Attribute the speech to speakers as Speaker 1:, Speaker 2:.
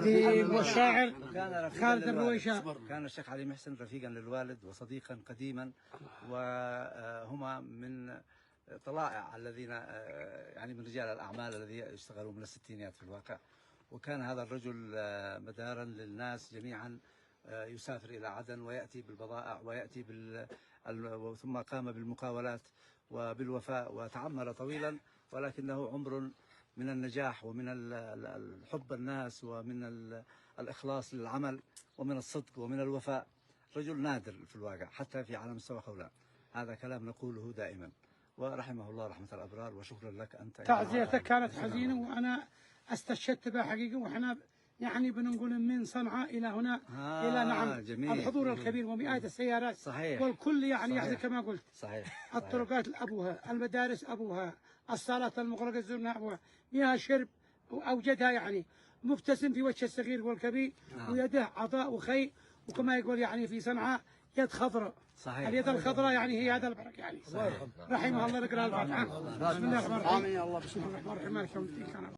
Speaker 1: الأديب والشاعر خالد الرويشة.
Speaker 2: كان الشيخ علي محسن رفيقا للوالد وصديقا قديما، وهما من طلائع الذين يعني من رجال الأعمال الذين يشتغلوا من الستينيات في الواقع. وكان هذا الرجل مدارا للناس جميعا، يسافر إلى عدن ويأتي بالبضائع ويأتي ثم قام بالمقاولات وبالوفاء وتعمر طويلا، ولكنه عمر من النجاح ومن الحب الناس ومن الإخلاص للعمل ومن الصدق ومن الوفاء. رجل نادر في الواقع حتى في على مستوى خولان. هذا كلام نقوله دائما، ورحمه الله رحمة الأبرار. وشكرا لك أنت.
Speaker 1: تعزيتك كانت حزينة وأنا استشهدت بها حقيقة، وإحنا يعني بنقول من صنعاء إلى هنا إلى نعم
Speaker 2: جميل.
Speaker 1: الحضور الكبير ومئات السيارات.
Speaker 2: صحيح.
Speaker 1: والكل يعني يحزن كما قلت.
Speaker 2: صحيح.
Speaker 1: الطرقات أبوها، المدارس أبوها، الصالات المغلقة زرنا أبوها، مياه شرب أوجدها يعني، مبتسم في وجه الصغير والكبير، ويده عطاء وخير، وكما يقول يعني في صنعاء يد خضراء.
Speaker 2: صحيح.
Speaker 1: اليد الخضراء يعني هي هذا البركة يعني. رحمه الله. نقرأ الفاتحة. بسم الله الرحمن الرحيم. بسم الله الرحمن الرحيم.